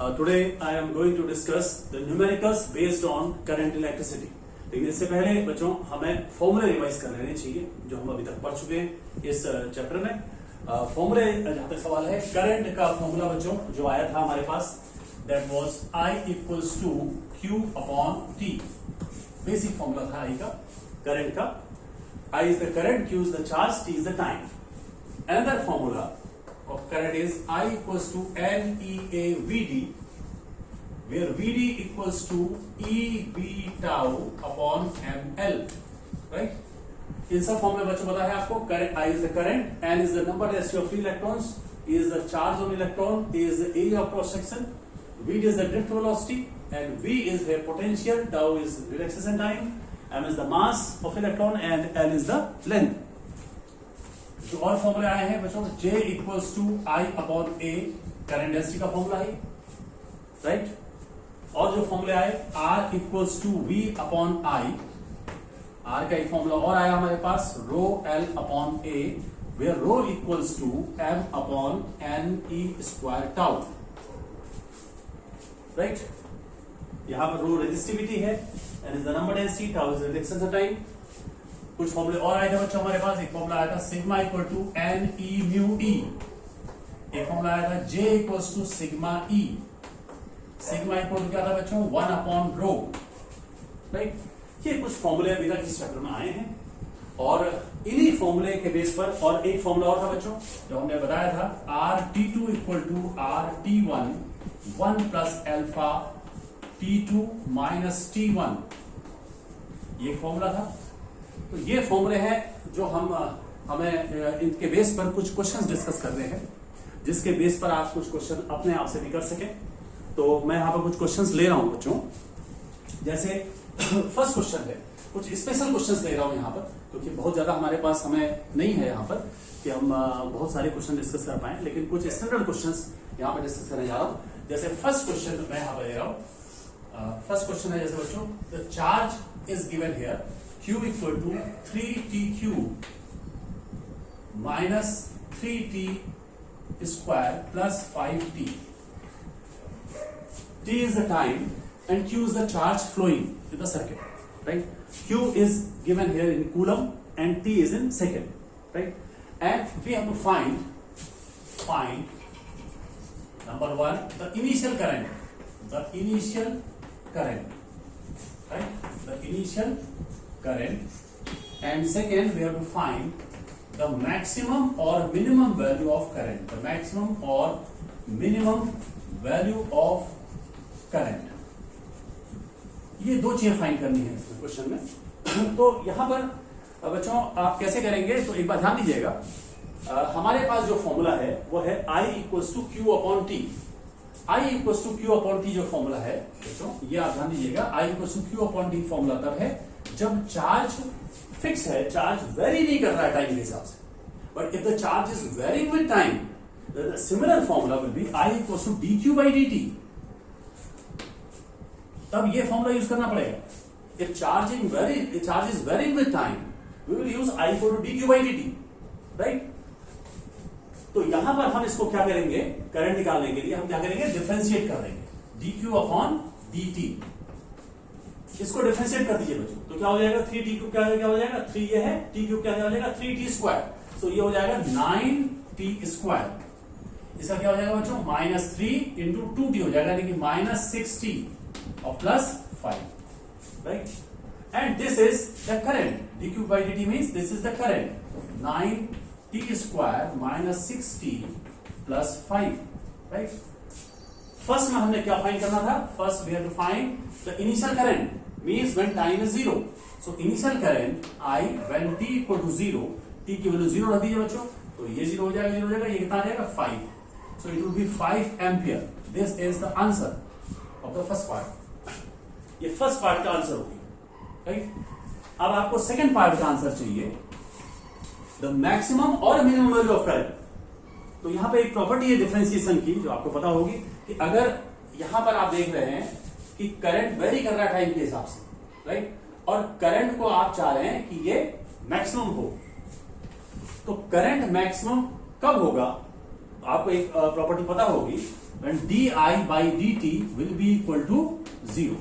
Today I am going to discuss the numericals based on current electricity. लेकिन इससे पहले बच्चों हमें फॉर्मूले रिवाइज कर लेने चाहिए जो हम अभी तक पढ़ चुके हैं इस चैप्टर में। फॉर्मूले जहां तक सवाल है, करंट का फॉर्मूला बच्चों जो आया था हमारे पास, that was I equals to Q upon T। Basic formula था I का, करंट का। I is the current, Q is the charge, T is the time. Another formula of current is I equals to NEAVD, where VD equals to EV tau upon ML, right? In some formula बच्चों पता है आपको, current I is the current, N is the number density of free electrons, E is the charge on electron, A is the area of cross section, VD is the drift velocity, and V is the potential, tau is relaxation time, M is the mass of electron, and L is the length. जो और फॉर्मूले आए हैं बच्चों, J equals to I upon A, current density का formula है, right? और जो फॉर्मूले आए, R equals to V upon I, R का एक फॉर्मूला और आया हमारे पास, rho L upon A, where rho equals to M upon N E square tau, right? यहां पर रो रेजिस्टिविटी है, N is the number density, tau is reduction time. कुछ फॉर्मूले और आए थे बच्चों हमारे पास। एक फॉर्मूला आया था sigma equal to N E mu E, एक फॉर्मूला आया था J equals to sigma E. Sigma equal to क्या था बच्चों, 1 अपॉन रो, राइट? ये कुछ फॉर्मूले अभी तक इस चैप्टर में आए हैं और इन्हीं फॉर्मूले के बेस पर, और एक फॉर्मूला और था बच्चों जो हमने बताया था, R T two equal to R T one 1 plus alpha T two minus T one, ये फॉर्मूला था। तो ये फॉर्मूले हैं जो हमें इनके बेस पर कुछ क्वेश्चंस डिस्कस करने हैं, जिसके बेस पर आप कुछ क्वेश्चन अपने आप से भी कर सकें। तो मैं यहाँ पर कुछ क्वेश्चंस ले रहा हूं बच्चों। जैसे फर्स्ट क्वेश्चन है, कुछ स्पेशल क्वेश्चंस ले रहा हूं यहाँ पर, क्योंकि बहुत ज्यादा हमारे पास समय नहीं है यहाँ पर कि हम बहुत सारे क्वेश्चन डिस्कस कर पाए, लेकिन कुछ स्टैंडर्ड क्वेश्चंस यहाँ पर डिस्कस करने जा रहा हूँ। जैसे फर्स्ट क्वेश्चन मैं यहाँ पर ले रहा हूँ। फर्स्ट क्वेश्चन है जैसे बच्चों, the charge is given here, Q equal to 3TQ minus 3T square plus 5T. T is the time and Q is the charge flowing in the circuit, right? Q is given here in coulomb and T is in second, right? And we have to find number one, the initial current, right? The initial current, and second we have to find the maximum or minimum value of current, the maximum or minimum value of current। ये दो चीजें find करनी है इस question में। तो यहां पर बच्चों आप कैसे करेंगे, तो एक बार ध्यान दीजिएगा, हमारे पास जो फॉर्मूला है वो है I equals to Q upon T. I equals to Q upon T जो फॉर्मूला है बच्चों, ये आप ध्यान दीजिएगा, I equals to Q upon T formula तब है जब चार्ज फिक्स है, चार्ज वेरी नहीं कर रहा है टाइम के हिसाब से। But if the charge is varying with time, the similar formula will be I equals to D Q by D T. तब ये फॉर्मूला यूज करना पड़ेगा। If charge is varying with time, we will use I equal to D Q by D T, right? तो यहां पर हम इसको क्या करेंगे, करंट निकालने के लिए हम क्या करेंगे, डिफरेंशिएट कर देंगे, D Q upon D T. इसको डिफरेंशिएट कर दीजिए बच्चों, तो क्या हो जाएगा, 3t क्यूब क्या हो जाएगा, 3 ये है, t क्यूब क्या हो जाएगा, 3t स्क्वायर। सो ये हो जाएगा 9t स्क्वायर। इसका क्या हो जाएगा बच्चों, -3 इंटू 2t हो जाएगा, यानी कि -6t और plus 5, right? And this is the current, d cube by dt means this is the current, 9t square -6t plus 5, right? First में हमने क्या फाइंड करना था, first we have to find the initial current, means when time is 0. So initial current I when t equal to 0, t की value 0 रख दीजिए बच्चों, तो ये 0 हो जाएगा, 0 हो जाएगा, ये कितना आ जाएगा, 5। So it will be 5 ampere. This is the answer of the first part. ये फर्स्ट पार्ट का आंसर होगी, राइट? अब आपको सेकंड पार्ट का आंसर चाहिए, द मैक्सिमम और मिनिमम वैल्यू ऑफ करंट। तो यहां पे एक प्रॉपर्टी है डिफरेंशिएशन की जो आपको पता होगी कि अगर यहां पर आप देख रहे हैं कि करंट वेरी कर रहा है टाइम के हिसाब से, राइट? और करंट को आप चाह रहे हैं कि ये मैक्सिमम हो, तो करंट मैक्सिमम कब होगा, आपको एक प्रॉपर्टी पता होगी, when di by dt will be equal to 0.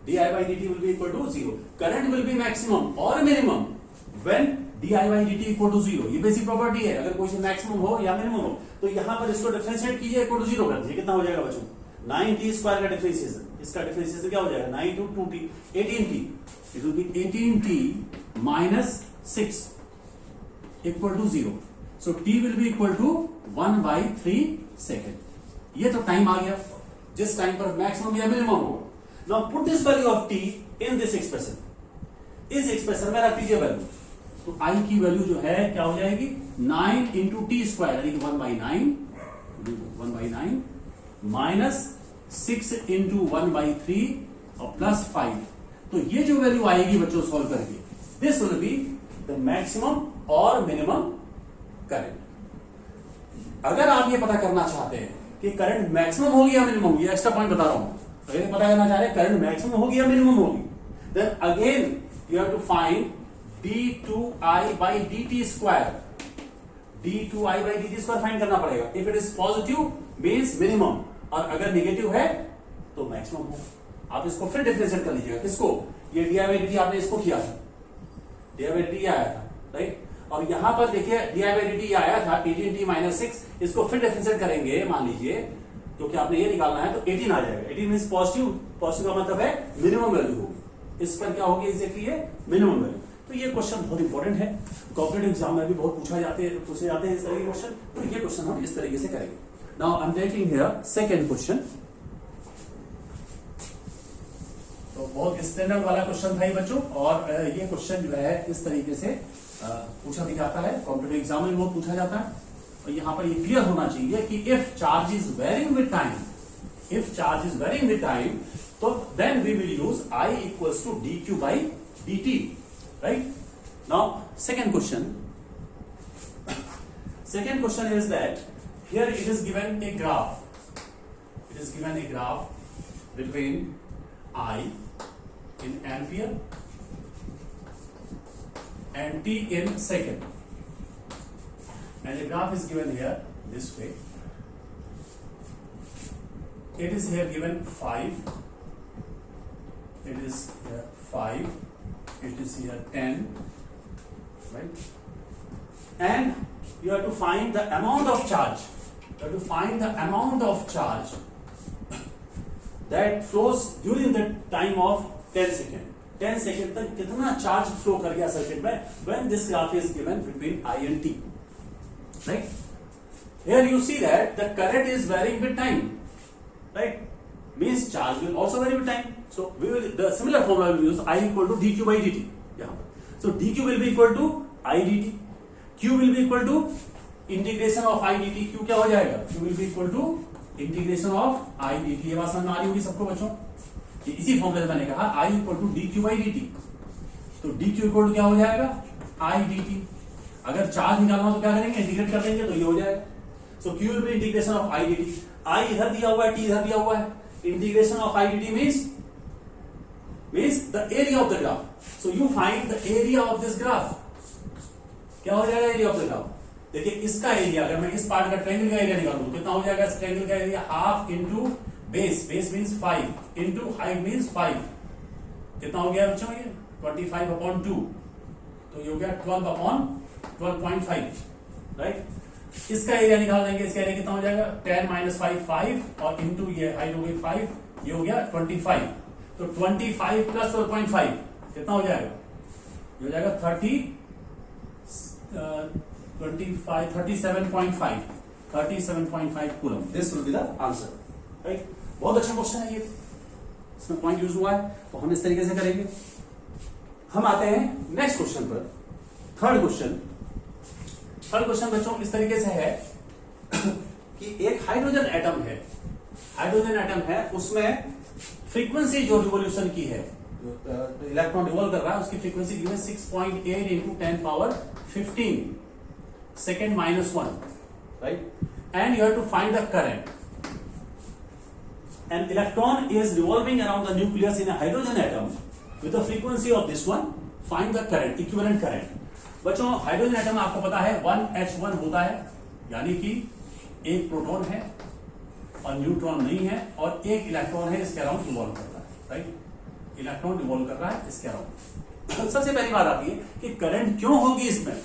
di by dt will be equal to 0. Current will be maximum or minimum when di by dt equal to 0. ये basic property है, अगर कोई से मैक्सिमम हो या minimum हो तो यहां पर इसको डिफरेंशिएट कीजिए, इक्वल टू 0 कर दीजिए, कितना हो जाएगा बच्चों? 9t स्क्वायर का डिफरेंशिएशन, इसका डिफरेंशिएशन क्या हो जाएगा? 9 to 2t 18t, it will be 18t minus 6 equal to 0. So t will be equal to 1/3 second. ये तो टाइम आ गया जिस टाइम पर मैक्सिमम या मिनिमम हो। Now put this value of t in this expression, इस एक्सप्रेशन में रख दीजिए वैल्यू, तो i की वैल्यू जो है क्या हो जाएगी? 9 इंटू टी स्क्वायर यानी कि 1/9 माइनस 6 इंटू 1/3 और प्लस 5। तो ये जो वैल्यू आएगी बच्चों सॉल्व करके, this will be the maximum और मिनिमम करंट। अगर आप ये पता करना चाहते हैं कि करंट मैक्सिमम होगी या मिनिमम होगी, एक्स्ट्रा पॉइंट बता रहा हूं, अगर ये पता करना चाह रहे हैं करंट मैक्सिमम होगी या मिनिमम होगी, then again you have to find d2i by dt square, d2i by dt square find करना पड़ेगा। If it is positive means minimum, और अगर नेगेटिव है तो मैक्सिमम हो। आप इसको फिर डिफरेंशिएट कर लीजिएगा, किसको? ये di by dt आपने इसको किया था, di by dt आया था, राइट? और यहां पर देखिए di by dt आया था 18t minus 6, इसको फिर डिफरेंशिएट करेंगे, मान लीजिए क्योंकि आपने ये निकालना है तो 18 आ जाएगा। 18 मींस पॉजिटिव, पॉजिटिव का मतलब है मिनिमम वैल्यू होगी, इस पर क्या होगी एग्जैक्टली ये मिनिमम वैल्यू। तो ये क्वेश्चन बहुत इंपॉर्टेंट है, कॉर्पोरेट एग्जाम में भी बहुत पूछे जाते हैं इस तरह के क्वेश्चन, तो ये क्वेश्चन हम इस तरीके से करेंगे। Now I am taking here second question. तो बहुत स्टैंडर्ड वाला क्वेश्चन था ये बच्चों, और ये क्वेश्चन जो है इस तरीके से पूछा भी जाता है, कॉम्पिटिटिव एग्जाम में बहुत पूछा जाता है। और यहां पर ये क्लियर होना चाहिए कि if charge is varying with time, तो then we will use I equals to dq by dt, right? Now second question is that here it is given a graph between I in ampere and t in second, and the graph is given here this way. It is here given 5, it is here 5, it is here 10, right? And you have to find the amount of charge, that flows during the time of 10 seconds. 10 second तक कितना charge flow कर गया circuit में when this graph is given between I and t, right? Here you see that the current is varying with time, right? Means charge will also vary with time. So we will, the similar formula will use I equal to dq by dt. So dq will be equal to I dt, q will be equal to integration of I dt. q क्या हो जाएगा? q will be equal to integration of I dt. ये बात समझ में आ रही होगी सबको बच्चों? इसी फॉर्मूले से मैंने कहा I equal to dq by dt, तो dq इक्वल टू क्या हो जाएगा? I dt। अगर चार्ज निकालना हो तो क्या करेंगे? इंटीग्रेट कर देंगे तो ये हो जाएगा। सो q will be integration of I dt। I इधर दिया हुआ है, t इधर दिया हुआ है, integration of I dt means the area of the graph. So you find the area of this graph. क्या हो जाएगा एरिया ऑफ द ग्राफ? देखिए इसका एरिया, अगर मैं इस पार्ट का ट्रायंगल का एरिया निकालूं कितना हो जाएगा? इस ट्रायंगल का area half into base means 5 into height means 5, कितना हो गया बच्चों? ये 25/2, तो ये हो गया 12/12.5, राइट? इसका एरिया निकाल देंगे, इसका एरिया कितना हो जाएगा? 10 - 5 और इंटू ये हाइट हो गई 5, ये हो गया 25, तो 25 प्लस 12.5 कितना हो जाएगा? ये हो जाएगा 37.5 coulomb. This will be the answer, right? बहुत अच्छा क्वेश्चन है ये, इसमें पॉइंट यूज हुआ है, तो हम इस तरीके से करेंगे। हम आते हैं नेक्स्ट क्वेश्चन पर। थर्ड क्वेश्चन बच्चों इस तरीके से है कि एक हाइड्रोजन एटम है, उसमें फ्रीक्वेंसी जो रिवोल्यूशन की है, इलेक्ट्रॉन रिवॉल्व कर रहा है, उसकी फ्रीक्वेंसी की है 6.8 into 10⁻15 second -1, right? And you have to find the current. An electron is revolving around the nucleus in a hydrogen atom with the frequency of this one. Find the current, equivalent current. बच्चों hydrogen atom आपको पता है 1H1 होता है, यानी कि एक proton है और न्यूट्रॉन नहीं है, और एक इलेक्ट्रॉन है इसके अराउंड रिवॉल्व कर रहा है, राइट? इलेक्ट्रॉन रिवॉल्व कर रहा है इसके अराउंड। सबसे पहली बात आती है कि करंट क्यों होगी इसमें,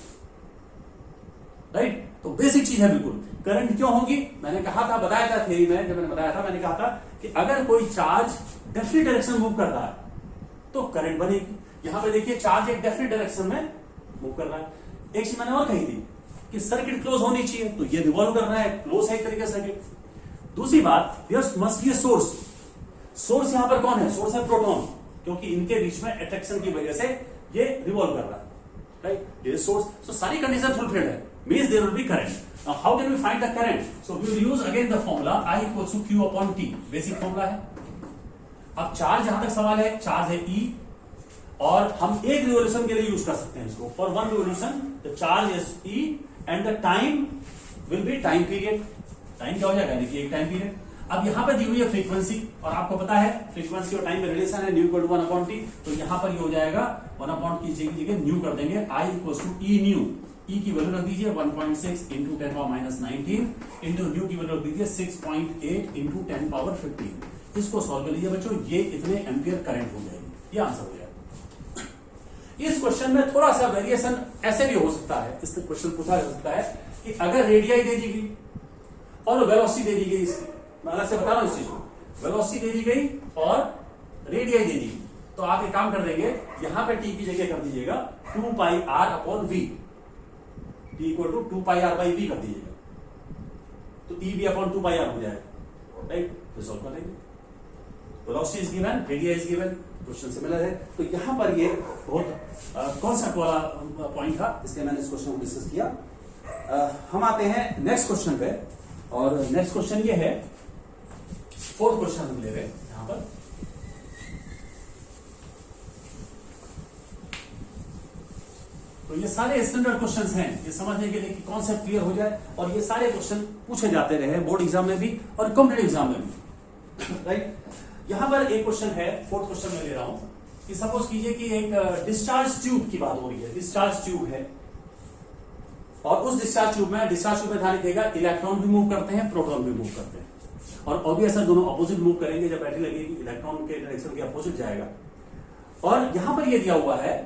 राइट? तो बेसिक चीज है बिल्कुल, करंट क्यों होगी? मैंने कहा था, बताया था थ्योरी में, जब मैंने बताया था मैंने कहा था कि अगर कोई चार्ज डेफिनेट डायरेक्शन मूव कर रहा है तो करंट बनेगी। यहां पे देखिए चार्ज एक डेफिनेट डायरेक्शन में मूव कर रहा है। एक चीज मैंने और कही थी कि सर्किट क्लोज होनी चाहिए, तो ये रिवॉल्व कर रहा है, क्लोज है एक तरीके से सर्किट। दूसरी बात, there must be a source. Source यहां पर कौन है? सोर्स है प्रोटॉन, क्योंकि इनके बीच में अट्रैक्शन की वजह से ये रिवॉल्व कर रहा है, right? There is source, so सारी कंडीशन फुलफिल्ड है, means there will be current. Now how can we find the current? So we will use again the formula I equals to Q upon T, basic formula है। अब charge जहां तक सवाल है, charge है E, और हम एक रिवोल्यूशन के लिए यूज कर सकते हैं इसको। For one revolution the charge is E and the time will be time period. Time क्या हो जाएगा? यानी कि एक टाइम पीरियड। अब यहां पर दी हुई है फ्रीक्वेंसी, और आपको पता है फ्रीक्वेंसी और टाइम में रिलेशन है, न्यू इक्वल टू 1/t। तो यहां पर ये हो जाएगा 1/t की जगह न्यू कर देंगे, I equal to E nu. E की वैल्यू रख दीजिए 1.6 इंटू 10⁻⁹ इंटू न्यू की वैल्यू रख दीजिए 6.8 इंटू 10⁻15। इसको सॉल्व कर लीजिए बच्चों, ये इतने एम्पियर करंट हो जाएगी, ये आंसर हो जाएगा। इस क्वेश्चन में थोड़ा सा वेरिएशन ऐसे भी हो सकता है, इस क्वेश्चन पूछा जा सकता है कि अगर रेडियाई दे दी गई और वेलोसिटी दे दी गई, इसकी मैं अलग से बता रहा हूं इस चीज को, वेलोसिटी दे दी गई और रेडियाई दे दी गई, तो आप एक काम कर देंगे, यहां पे टी की जगह कर दीजिएगा 2πr/v, T equal to 2πr/v कर दीजिएगा, तो EV/2πr हो जाएगा, राइट? तो सॉल्व कर लेंगे। Velocity is given, radius is given, question similar है। तो यहां पर ये बहुत कॉन्सेप्ट वाला पॉइंट था, इसलिए मैंने इस क्वेश्चन को डिस्कस किया। हम आते हैं नेक्स्ट क्वेश्चन पे, और नेक्स्ट क्वेश्चन ये है, फोर्थ क्वेश्चन हम ले रहे हैं यहां पर। तो ये सारे स्टैंडर्ड क्वेश्चंस हैं, ये समझने के लिए कि कॉन्सेप्ट क्लियर हो जाए, और ये सारे क्वेश्चन पूछे जाते रहे बोर्ड एग्जाम में भी और कॉम्पिटिटिव एग्जाम में भी, राइट? यहां पर एक क्वेश्चन है, फोर्थ क्वेश्चन में ले रहा हूं कि सपोज कीजिए कि एक डिस्चार्ज ट्यूब की बात हो रही है, डिस्चार्ज ट्यूब है, और उस डिस्चार्ज ट्यूब में ध्यान रखिएगा, इलेक्ट्रॉन भी मूव करते हैं, प्रोटॉन भी मूव करते हैं, और ऑब्वियस है दोनों अपोजिट मूव करेंगे। जब बैटरी लगेगी इलेक्ट्रॉन के डायरेक्शन के अपोजिट जाएगा। और यहां पर यह दिया हुआ है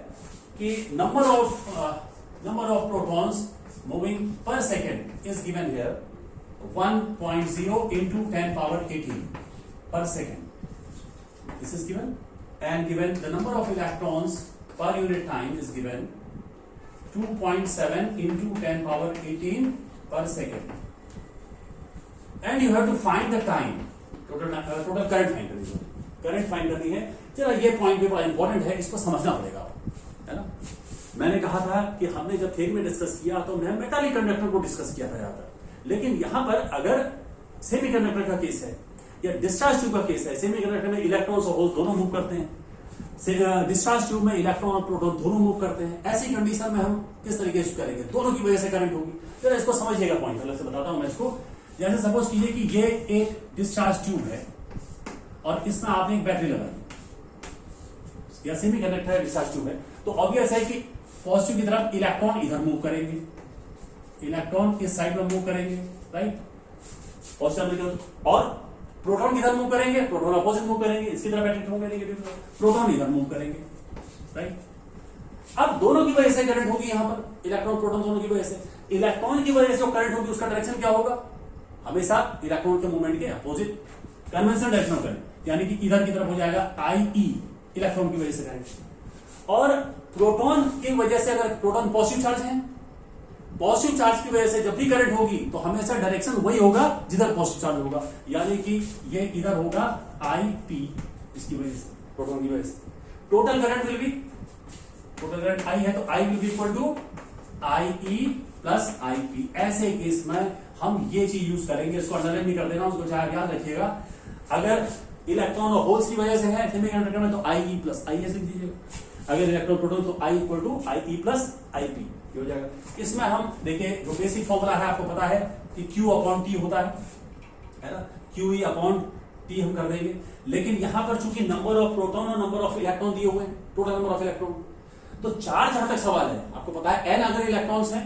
कि नंबर ऑफ प्रोटॉन्स मूविंग पर second is given here 1.0 into 10⁻18 per second. This is given, and given the number of electrons per unit time is given 2.7 into 10⁻18 per second, and you have to find the time, total current find करनी है, current find करनी है। चलो ये point भी बड़ा important है, इसको समझना पड़ेगा, है ना? मैंने कहा था कि हमने जब थ्योरी में डिस्कस किया तो हमने मेटालिक कंडक्टर को डिस्कस किया था ज्यादातर, लेकिन यहां पर अगर सेमीकंडक्टर का केस है या डिस्चार्ज ट्यूब का केस है, सेमीकंडक्टर में इलेक्ट्रॉन्स और होल्स दोनों मूव करते हैं, डिस्चार्ज ट्यूब में इलेक्ट्रॉन और प्रोटॉन दोनों मूव करते हैं। ऐसी कंडीशन में हम किस तरीके से करेंगे, दोनों की वजह से करंट होगी। जरा इसको समझिएगा, पॉइंट अलग से बताता हूं मैं इसको। जैसे सपोज कीजिए कि ये एक डिस्चार्ज ट्यूब है और इसमें आपने एक बैटरी लगा दी, या सेमीकंडक्टर है, डिस्चार्ज ट्यूब है, तो ऑब्वियस है कि पॉजिटिव की तरफ इलेक्ट्रॉन इधर मूव करेंगे, इलेक्ट्रॉन इस साइड में मूव करेंगे, राइट? पॉजिटिव, और प्रोटॉन किधर मूव करेंगे, प्रोटॉन अपोजिट मूव करेंगे, इसकी तरफ बैटरी होंगे, नेगेटिव, प्रोटॉन इधर मूव करेंगे, राइट? अब दोनों की वजह से करंट होगी, यहां पर इलेक्ट्रॉन प्रोटॉन दोनों की वजह से। इलेक्ट्रॉन की वजह से जो करंट होगी उसका डायरेक्शन क्या होगा? हमेशा इलेक्ट्रॉन के मूवमेंट के opposite, conventional direction of current, यानी कि इधर की तरफ हो जाएगा IE, इलेक्ट्रॉन की वजह से करंट। और प्रोटॉन की वजह से, अगर प्रोटॉन पॉजिटिव चार्ज है, पॉजिटिव चार्ज की वजह से जब भी करंट होगी तो हमेशा डायरेक्शन वही होगा जिधर पॉजिटिव चार्ज होगा, यानी कि ये इधर होगा IP, इसकी वजह से, प्रोटॉन की वजह से। Total current will be, total current I है तो I will be equal to IE plus IP। ऐसे केस में हम ये चीज यूज करेंगे, इसको अंडरलाइन भी कर देना, उसको चाहे याद रखिएगा। अगर इलेक्ट्रॉन और होल्स की वजह से है सेमीकंडक्टर में तो IE प्लस IS लिख दीजिएगा, अगर इलेक्ट्रॉन प्रोटॉन तो I equal to IE plus IP हो जाएगा। इसमें हम देखिए जो बेसिक फॉर्मूला है आपको पता है कि Q/T होता है ना, QE/T हम कर देंगे, लेकिन यहां पर चूंकि नंबर ऑफ प्रोटॉन और नंबर ऑफ इलेक्ट्रॉन दिए हुए हैं, टोटल नंबर ऑफ इलेक्ट्रॉन, तो चार्ज जहां तक सवाल है, आपको पता है N अगर इलेक्ट्रॉन्स हैं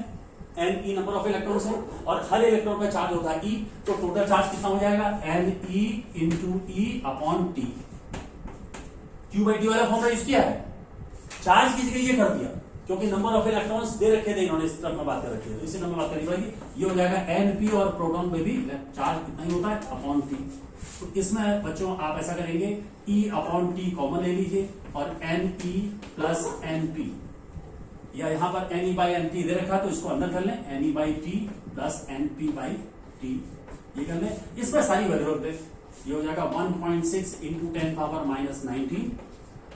N E number of electrons है और हर इलेक्ट्रॉन का चार्ज होता है ई, तो टोटल चार्ज कितना हो जाएगा N E into E upon T. Q by T वाला फॉर्मूला यूज किया है, चार्ज की जगह ये कर दिया क्योंकि नंबर ऑफ इलेक्ट्रॉन्स दे रखे थे इन्होंने, इस टर्म में बात कर रखी है, तो इसी नंबर बात करनी पड़ेगी। ये हो जाएगा एन पी और प्रोटॉन पे भी चार्ज कितना ही होता है अपॉन टी। तो इसमें बच्चों आप ऐसा करेंगे E अपॉन टी कॉमन ले लीजिए और N E plus N P, या यहां पर N E by N T दे रखा तो इसको अंदर कर लें, N E by T plus N P by T, ये कर लें। इसमें सारी वैल्यू रख दें, ये हो जाएगा 1.6 इंटू 10 पावर माइनस 19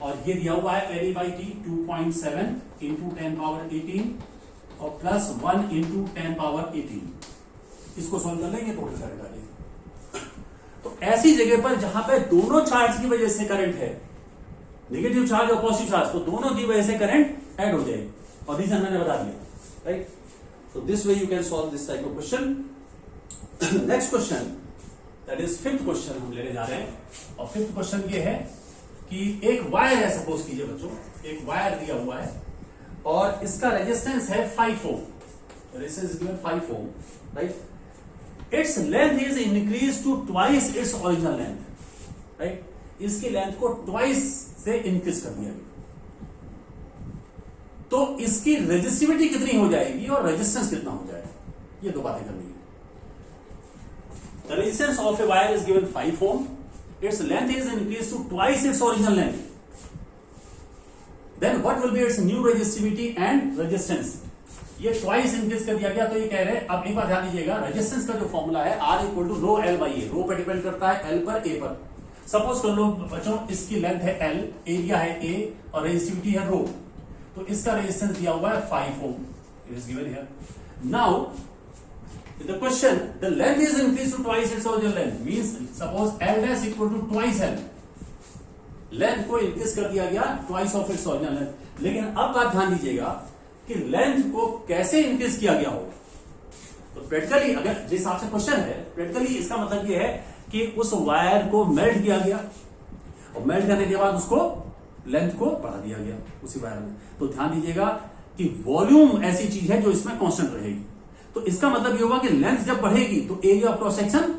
और ये दिया हुआ है N E by T 2.7 into 10 power 18 और प्लस 1 इंटू 10 पावर 18। इसको सॉल्व कर लेंगे टोटल करंट आ जाएगा। तो ऐसी जगह पर जहां पे दोनों चार्ज की वजह से करंट है, नेगेटिव चार्ज और पॉजिटिव चार्ज, तो दोनों की वजह से करंट ऐड हो जाएगी और रीजन मैंने बता दिया, right. So this way you can solve this type of question. Next question, that is fifth question हम लेने जा रहे हैं और फिफ्थ क्वेश्चन ये है कि एक वायर है, सपोज कीजिए बच्चों एक वायर दिया हुआ है और इसका रेजिस्टेंस है 5 ohm, resistance given 5 ohm, right. Its length is increased to twice its original length, right? इसकी लेंथ को twice से इंक्रीज कर दिया गया, तो इसकी रेजिस्टिविटी कितनी हो जाएगी और रेजिस्टेंस कितना हो जाएगा, ये दो बातें करनी है। The resistance of a wire is given 5 ohm. Its length is increased to twice its original length. Then what will be its new resistivity and resistance? ये ट्वाइस इंक्रीज कर दिया गया, तो ये कह रहे हैं, अब एक बार ध्यान दीजिएगा, रेजिस्टेंस का जो फॉर्मूला है R equal to rho L by A, rho पे डिपेंड करता है एल पर ए पर। सपोज कर लो बच्चों इसकी लेंथ है एल, एरिया है ए और रेजिस्टिविटी है रो, तो इसका रेजिस्टेंस दिया हुआ है 5 ohm, it is given here. Now the question, the length is increase to twice its original length, means suppose L dash equal to twice L, length को इंक्रीज कर दिया गया twice of its original length. लेकिन अब बात ध्यान दीजिएगा कि लेंथ को कैसे इंक्रीज किया गया होगा, तो प्रैक्टिकली अगर जिस हिसाब से क्वेश्चन है, प्रैक्टिकली इसका मतलब यह है कि उस वायर को मेल्ट किया गया और मेल्ट करने के बाद उसको लेंथ को बढ़ा दिया गया उसी वायर में। तो ध्यान दीजिएगा कि वॉल्यूम ऐसी चीज है जो इसमें कांस्टेंट रहेगी, तो इसका मतलब यह होगा कि लेंथ जब बढ़ेगी तो एरिया ऑफ क्रॉस सेक्शन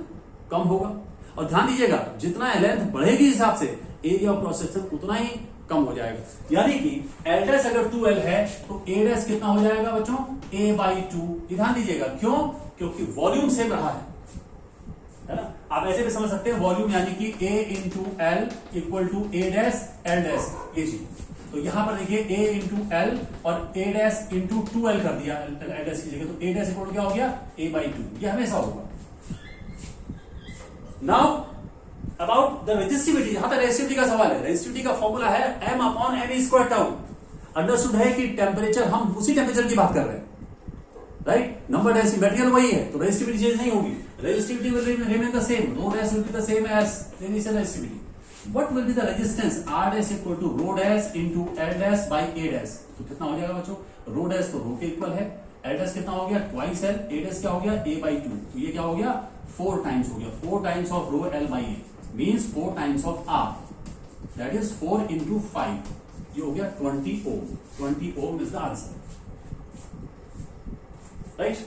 कम होगा, और ध्यान दीजिएगा जितना लेंथ बढ़ेगी हिसाब से एरिया ऑफ क्रॉस सेक्शन उतना ही कम हो जाएगा। यानी कि एल डैश अगर 2L है तो ए डैश कितना हो जाएगा बच्चों a बाई 2। ध्यान दीजिएगा क्यों, क्योंकि वॉल्यूम सेम रहा है ना। आप ऐसे भी समझ सकते हैं वॉल्यूम यानी कि a into L equal to A dash L dash, ये चीज। तो यहां पर देखिए a इंटू एल और a डैश इंटू 2L कर दिया एल डैश की जगह, तो a डैश इक्वल टू क्या हो गया a बाई 2, ये हमेशा होगा। नाउ अबाउट द रेजिस्टिविटी, यहां पर रेजिस्टिविटी का सवाल है। रेजिस्टिविटी का फॉर्मूला है m upon n square tau. Understood है कि टेम्परेचर, हम उसी टेम्परेचर की बात कर रहे हैं, राइट। नंबर डैश मटेरियल वही है तो रेजिस्टिविटी चेंज नहीं होगी, resistivity will remain the same, rho dash will be the same as initial resistivity. What will be the resistance, r dash equal to rho dash into l dash by a dash. तो कितना हो जाएगा बच्चों, rho dash तो रो के equal है, l dash कितना हो गया ट्वाइस l, a डैश क्या हो गया a बाई 2, तो ये क्या हो गया 4 टाइम्स हो गया, 4 times of rho l by a means 4 times of R, that is 4 into 5, ये हो गया 20 ohm, 20 ohm is the answer, right?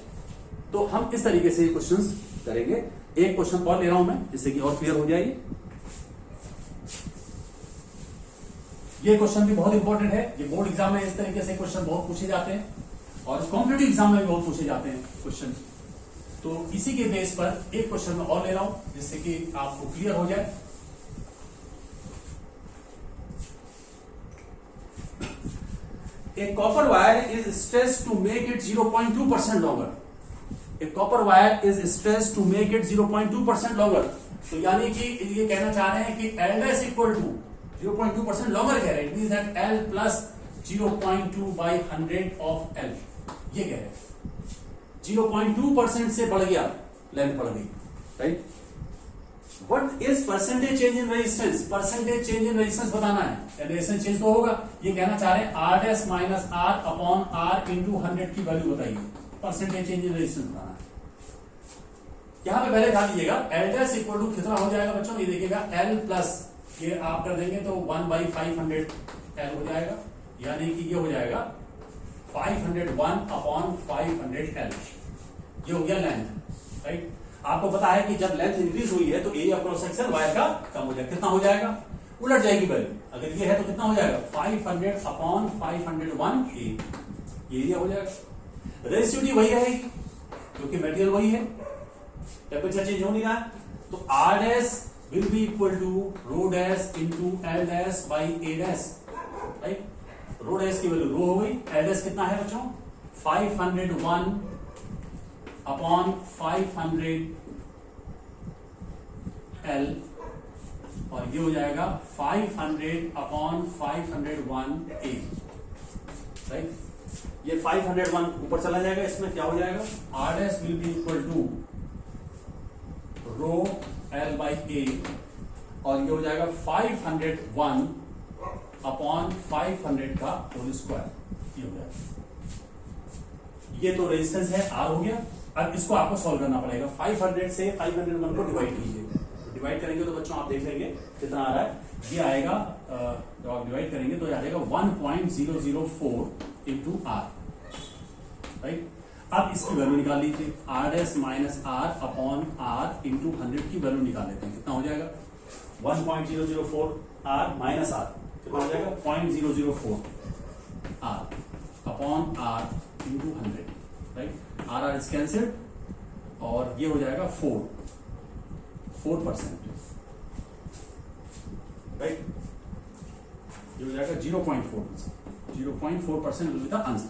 तो हम इस तरीके से क्वेश्चंस करेंगे। एक क्वेश्चन और ले रहा हूं मैं जिससे कि और क्लियर हो जाएगी। ये क्वेश्चन भी बहुत इंपॉर्टेंट है, ये बोर्ड एग्जाम में इस तरीके से क्वेश्चन बहुत पूछे जाते हैं और कॉम्पिटिटिव एग्जाम में भी बहुत पूछे जाते हैं क्वेश्चन। तो इसी के बेस पर एक क्वेश्चन मैं और ले रहा हूं जिससे कि आपको क्लियर हो जाए। A copper wire is stressed to make it 0.2% longer. A copper wire is stressed to make it 0.2% longer. तो यानी कि ये कहना चाह रहे हैं कि L dash equal to 0.2% longer कह रहे हैं, it means that L plus 0.2 by 100 of L, ये कह रहे हैं 0.2% से बढ़ गया, लेंथ बढ़ गई, right. What is percentage change in resistance, percentage change in resistance बताना है, रेजिस्टेंस चेंज तो होगा। ये कहना चाह रहे हैं R dash minus R upon R into 100 की वैल्यू बताइए, परसेंटेज चेंज इन रेजिस्टेंस बताना है। यहां पे पहले ध्यान दीजिएगा एल डैश इक्वल टू कितना हो जाएगा बच्चों, ये देखिएगा एल प्लस ये आप कर देंगे तो 1/500 एल हो जाएगा, यानी कि ये हो जाएगा 501 अपॉन 500L, ये हो गया लेंथ, राइट। आपको पता है कि जब लेंथ इंक्रीज हुई है तो एरिया क्रॉस सेक्शन वायर का कम हो जाएगा। कितना हो जाएगा? उलट जाएगी वैल्यू। अगर ये है तो कितना हो जाएगा? 500 अपॉन 501 ए, ये एरिया हो जाएगा। रेजिस्टिविटी वही रहेगी क्योंकि मटेरियल वही है, टेम्परेचर चेंज हो नहीं रहा है। तो R dash will be equal to rho dash into L dash by A dash, right. Rho dash की वैल्यू रो हो गई, L डैश कितना है बच्चों? 501 अपॉन 500L, और ये हो जाएगा 500 अपॉन 501A, राइट। ये 501 ऊपर चला जाएगा, इसमें क्या हो जाएगा? R dash will be equal to rho L by A, और ये हो जाएगा 501 अपॉन 500 का होल स्क्वायर, ये हो जाएगा। ये तो रेजिस्टेंस है, R हो गया। अब इसको आपको सॉल्व करना पड़ेगा। 500 से 501 को डिवाइड कीजिए, डिवाइड करेंगे तो बच्चों आप देख लेंगे कितना आ रहा है। ये आएगा, जब आप डिवाइड करेंगे तो ये आ जाएगा 1.004 इंटू R, राइट। अब इसकी वैल्यू निकाल लीजिए, R dash minus R upon R into 100 की वैल्यू निकाल लेते हैं। कितना हो जाएगा? 1.004 R माइनस R, कितना हो जाएगा? 0.004 R upon R into 100, right. R is cancelled, और ये हो जाएगा 4%, राइट। ये हो जाएगा 0.4% विल बी द आंसर।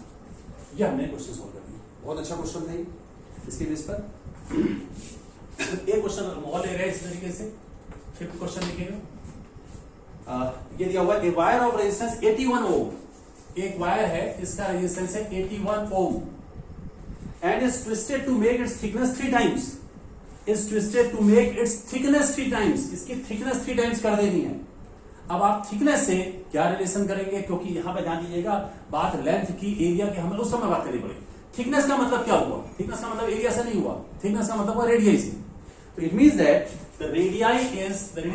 ये हमने क्वेश्चन सॉल्व कर दिया। बहुत अच्छा क्वेश्चन है इसके बेस पर। एक क्वेश्चन और ले रहे हैं इस तरीके से। 5th क्वेश्चन लिखेगा। ये दिया हुआ है, वायर ऑफ रेजिस्टेंस 81 ओम, एक वायर है, इसका रेजिस्टेंस है 81 ohm, and is twisted to make its thickness 3 times. Is twisted to make its thickness 3 times, इसकी थिकनेस 3 टाइम्स कर देनी है। अब आप थिकनेस से क्या रिलेशन करेंगे? क्योंकि यहां पे ध्यान दीजिएगा, बात लेंथ की, एरिया की हमें उस समय बात करनी पड़ेगी। थिकनेस का मतलब क्या हुआ? थिकनेस का मतलब एरिया से नहीं हुआ, थिकनेस का मतलब हुआ रेडियाई से। तो it means that the radii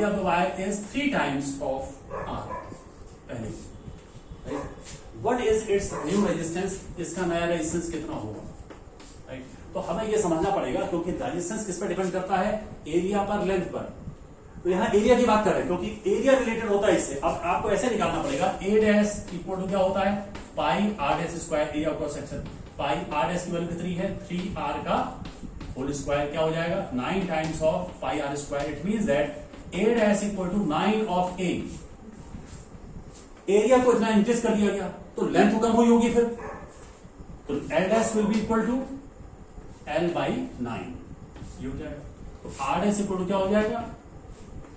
of the wire is 3 times of R पहले, right. What is it's new resistance? इसका नया रेजिस्टेंस कितना होगा, राइट। तो हमें यह समझना पड़ेगा, क्योंकि रेजिस्टेंस किस पर डिपेंड करता है? एरिया पर, लेंथ पर। तो यहां एरिया की बात कर रहे हैं क्योंकि एरिया रिलेटेड होता है इससे। अब आपको ऐसे निकालना पड़ेगा, A डैश इक्वल टू क्या होता है? Pi R dash square, area cross section. Pi R dash की वैल्यू कितनी है? 3R का होल स्क्वायर, क्या हो जाएगा? 9 times of pi R square. It means that A dash equal to 9 of A। Area को इतना इंक्रीज कर दिया गया तो लेंथ कम हुई होगी फिर, तो L dash will be equal to L by 9, ये हो जाएगा। तो R डैश इक्वल टू क्या हो जाएगा?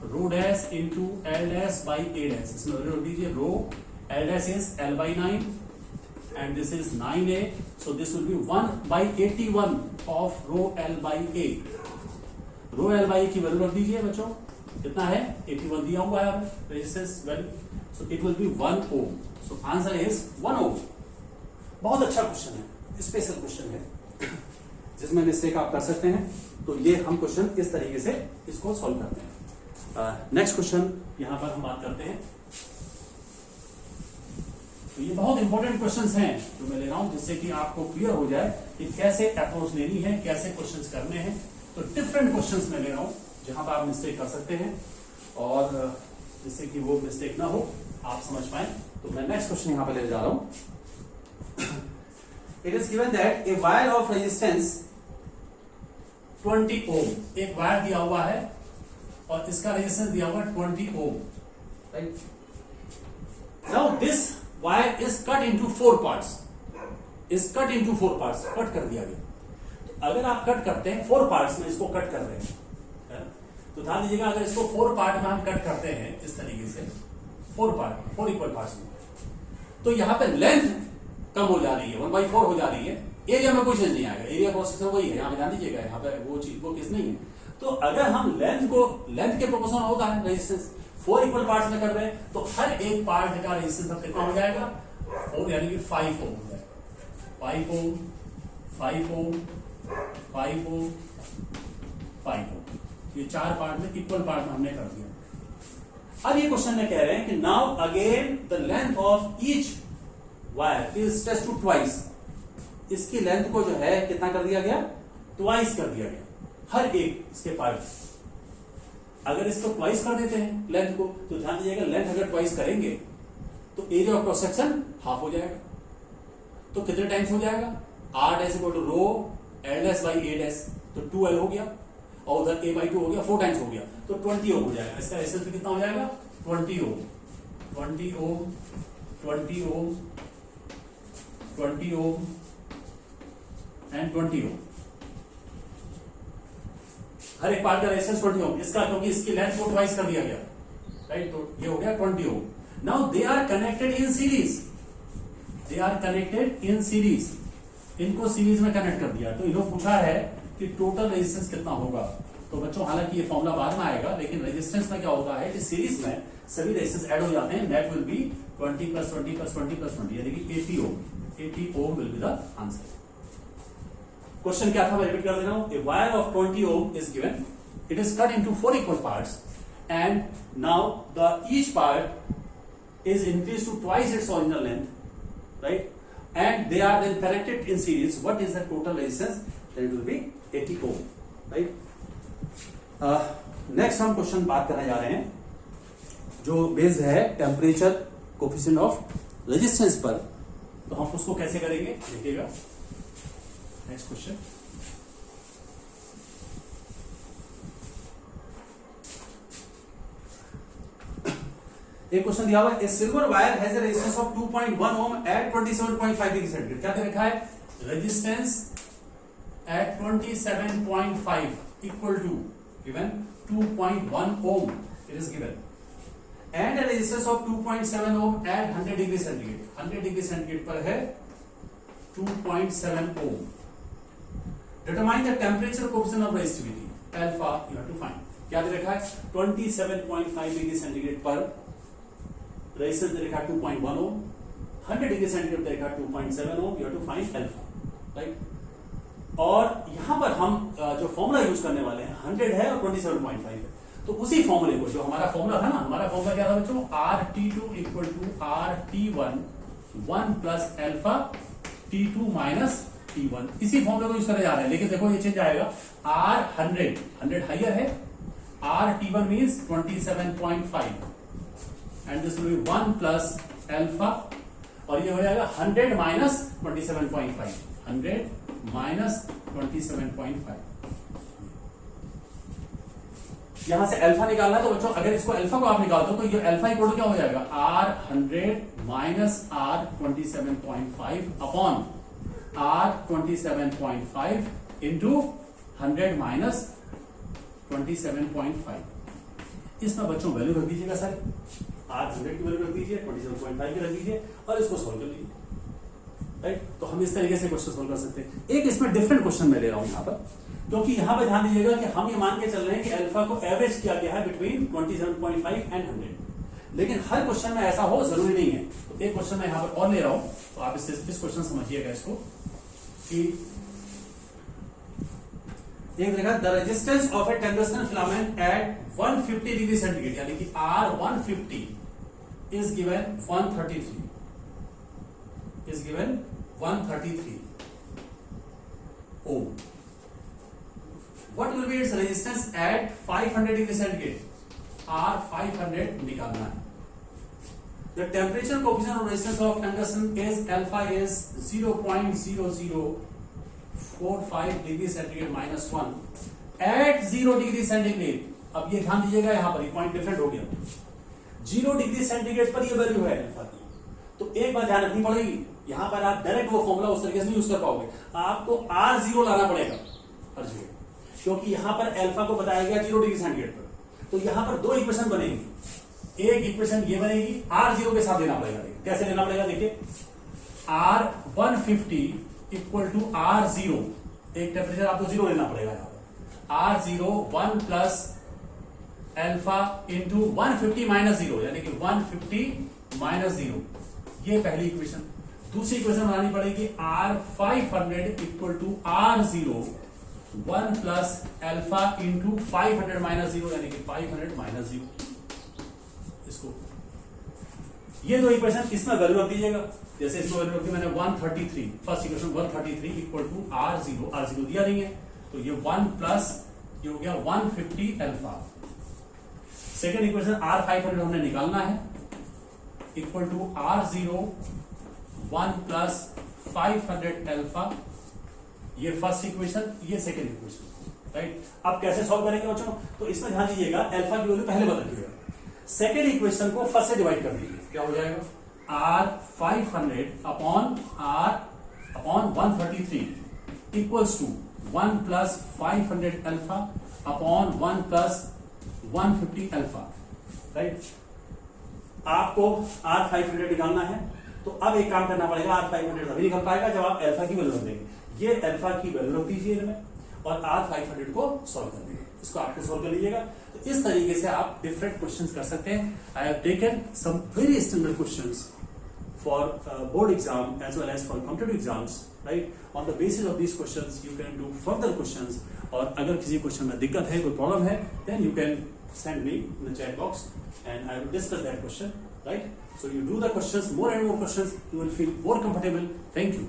रो dash into L dash by A dash. इसमें रख दीजिए, रो L dash is L by 9 and this is 9A, so this will be 1/81 of rho L by A. Rho L by A की value रख दीजिए बच्चों, कितना है? 81 दिया हुआ है resistance value, so it will be 1 ohm. So answer is 1 ohm. बहुत अच्छा क्वेश्चन है, स्पेशल क्वेश्चन है जिसमें मिस्टेक आप कर सकते हैं। तो ये हम क्वेश्चन इस तरीके से इसको सॉल्व करते हैं। नेक्स्ट क्वेश्चन यहां पर हम बात करते हैं। तो ये बहुत इंपॉर्टेंट क्वेश्चंस हैं जो मैं ले रहा हूं, जिससे कि आपको क्लियर हो जाए कि कैसे अप्रोच लेनी है, कैसे क्वेश्चंस करने हैं। तो डिफरेंट क्वेश्चंस मैं ले रहा हूं जहां पर आप मिस्टेक कर सकते हैं, और जिससे कि वो मिस्टेक ना हो, आप समझ पाए। तो मैं नेक्स्ट क्वेश्चन यहां पर ले जा रहा हूं। It is given that A wire of resistance 20 ओम, एक वायर दिया हुआ है और इसका रेजिस्टेंस दिया हुआ है 20 ohm, right. Now this wire is cut into 4 parts, cut कर दिया गया। तो अगर आप कट करते हैं 4 पार्ट्स में, इसको कट कर रहे हैं, है ना? तो ध्यान दीजिएगा, अगर इसको 4 पार्ट में हम कट करते हैं इस तरीके से, 4 इक्वल पार्ट्स में, तो यहां पे लेंथ कम हो जा रही है, 1/4 हो जा रही है। एरिया में कोई चेंज नहीं आएगा, एरिया क्रॉस सेक्शन वही है। यहां पे ध्यान दीजिएगा, यहाँ पे वो चीज वो किस नहीं है। तो अगर हम लेंथ के प्रोपोर्शनल होता है रेजिस्टेंस, 4 इक्वल पार्ट्स में कर रहे हैं, तो हर एक पार्ट का रेजिस्टेंस कितना हो जाएगा? 4 यानी कि 5 ओम हो जाएगा। 5 ओम, 5 ओम, 5 ओम, 5 ओम, ये 4 पार्ट में, इक्वल पार्ट में हमने कर दिया। अब ये क्वेश्चन में कह रहे हैं कि now again the length of each wire is stretched to twice, इसकी लेंथ को जो है कितना कर दिया गया, ट्वाइस कर दिया गया हर एक इसके पार्ट। अगर इसको ट्वाइस कर देते हैं लेंथ को, तो ध्यान दीजिएगा लेंथ अगर ट्वाइस करेंगे तो area of cross section half हो जाएगा। तो कितने टाइम्स हो जाएगा, r dash equal to rho l dash by a dash, तो 2l हो गया, और उधर a बाई 2 हो गया, 4 टाइम्स हो गया, तो 20 ओम हो जाएगा। इसका रेजिस्टेंस कितना हो जाएगा, 20 ओम, 20 ओम, 20 ओम, 20 ओम एंड 20 ओम। हर एक पार्ट का रेजिस्टेंस 20 ओम, इसका क्योंकि इसकी लेंथ को ट्वाइस कर दिया गया, राइट, तो ये हो गया 20 ohm. Now they are connected in series, they are connected in series, इनको सीरीज में कनेक्ट कर दिया। तो इन्होंने पूछा है कि टोटल रेजिस्टेंस कितना होगा। तो बच्चों हालांकि ये फॉर्मूला बाद में आएगा, लेकिन रेजिस्टेंस में क्या होता है कि सीरीज में सभी रेजिस्टेंस ऐड हो जाते हैं, that will be 20 plus 20 plus 20 plus 20, यानी कि 80 ohm. 80 ohm will be the answer. Question क्या था, मैं रिपीट कर दे रहा हूं। A wire of 20 ohm is given, it is cut into 4 equal parts and now the each part is increased to twice its original length, right, and they are then connected in series. What is the total resistance? Then it will be 80 ohm, right. Next हम question बात करने जा रहे हैं जो based है temperature coefficient of resistance पर। तो हम उसको कैसे करेंगे देखिएगा। नेक्स्ट क्वेश्चन, एक क्वेश्चन दिया हुआ है, silver wire has a resistance of 2.1 ohm at 27.5 degree centigrade. क्या दे रखा है, resistance at 27.5 equal to given 2.1 ohm, it is given, and a resistance of 2.7 ohm at 100 degree centigrade. 100 degree centigrade पर है 2.7 ohm. Determine the temperature coefficient of resistivity alpha, you have to find. क्या दे रखा है, 27.5 degree centigrade पर resistance दे रखा 2.1 ohm, 100 degree centigrade दे रखा 2.7 ohm, you have to find alpha, right. और यहां पर हम जो फॉर्मूला यूज करने वाले हैं 100 है और 27.5 है, तो उसी फॉर्मूले को, जो हमारा फॉर्मूला था ना, हमारा फॉर्मूला क्या था बच्चों, RT2 equal to RT1 1 plus alpha T2 minus T1, इसी फॉर्मूले को यूज करने जा रहे हैं। लेकिन देखो ये चेंज आएगा, R100 हाइयर है, RT1 means 27.5 and this will be 1 plus alpha, और ये हो जाएगा 100 माइनस 27.5, 100 माइनस 27.5। यहां से अल्फा निकालना है, तो बच्चों अगर इसको अल्फा को आप निकालते हो तो ये अल्फा इक्वल टू क्या हो जाएगा, R100 minus R27.5 upon R27.5 into 100 minus 27.5। इसमें बच्चों वैल्यू रख दीजिएगा सर, R100 की वैल्यू रख दीजिए, 27.5 की रख दीजिए और इसको सॉल्व कर लीजिए, राइट। तो हम इस तरीके से क्वेश्चन सॉल्व कर सकते हैं। एक इसमें डिफरेंट क्वेश्चन मैं ले रहा हूं यहां पर, क्योंकि यहां पर ध्यान दीजिएगा कि हम ये मान के चल रहे हैं कि अल्फा को एवरेज किया गया है बिटवीन 27.5 एंड 100, लेकिन हर क्वेश्चन में ऐसा हो जरूरी नहीं है। तो एक क्वेश्चन मैं यहां पर और ले रहा हूं, तो आप इस क्वेश्चन समझिएगा इसको कि एक देखा, the resistance of a tungsten filament at 150 degree centigrade, यानी कि R150 is given 133 ohm. What will be its resistance at 500 degree centigrade? R500 निकालना है। The temperature coefficient of resistance of tungsten is alpha is 0.0045 degree centigrade minus 1 at 0 degree centigrade। अब ये ध्यान दीजिएगा, यहां पर पॉइंट डिफरेंट हो गया, 0 डिग्री सेंटीग्रेड पर ये वैल्यू है अल्फा की। तो एक बात ध्यान रखनी पड़ेगी, यहां पर आप डायरेक्ट वो फॉर्मूला उस तरीके से नहीं यूज कर पाओगे, आपको R0 लाना पड़ेगा हर जगह, क्योंकि यहां पर अल्फा को बताया गया 0 डिग्री सेंटीग्रेड पर। तो यहां पर दो इक्वेशन बनेगी, एक इक्वेशन ये बनेगी, R0 के साथ लेना पड़ेगा। कैसे लेना पड़ेगा देखिए, R150 इक्वल टू R0, एक टेम्परेचर आपको 0 लेना पड़ेगा यहां पर, R0 1 plus alpha into 150 minus 0, यानी कि 150 माइनस 0, ये पहली इक्वेशन। दूसरी इक्वेशन बनानी पड़ेगी, R500 equal to R0 1 plus alpha into 500 minus 0, यानी कि 500 माइनस 0। इसको ये दो इक्वेशन इसमें वैल्यू रख दीजिएगा, जैसे इसमें वैल्यू रखी मैंने 133, first equation 133 equal to R0 दिया नहीं है, तो ये 1 प्लस ये हो गया 150 अल्फा। सेकेंड इक्वेशन R500 हमने निकालना है, equal to R0 1 plus 500 alpha. ये फर्स्ट इक्वेशन, ये सेकेंड इक्वेशन, राइट। अब कैसे सॉल्व करेंगे बच्चों, तो इसमें ध्यान दीजिएगा अल्फा की वैल्यू पहले बदल दीजिएगा, सेकेंड इक्वेशन को फर्स्ट से डिवाइड कर दीजिए, क्या हो जाएगा R500 upon 133 equals to 1 plus 500 alpha upon 1 plus 150 alpha, right. आपको R500 निकालना है, तो अब एक काम करना पड़ेगा, R500 तभी निकल पाएगा जब आप अल्फा की वैल्यू रख देंगे। ये अल्फा की वैल्यू रख दीजिए इनमें और R500 को सॉल्व कर दीजिए, इसको आपको सॉल्व कर लीजिएगा। तो इस तरीके से आप डिफरेंट क्वेश्चंस कर सकते हैं। I have taken some very standard questions for board exam as well as for competitive exams, right. On the basis of these questions you can do further questions, और अगर किसी क्वेश्चन में दिक्कत है, कोई प्रॉब्लम है, then you can send me in the chat box and I will discuss that question, right? So you do the questions, more and more questions, you will feel more comfortable. Thank you.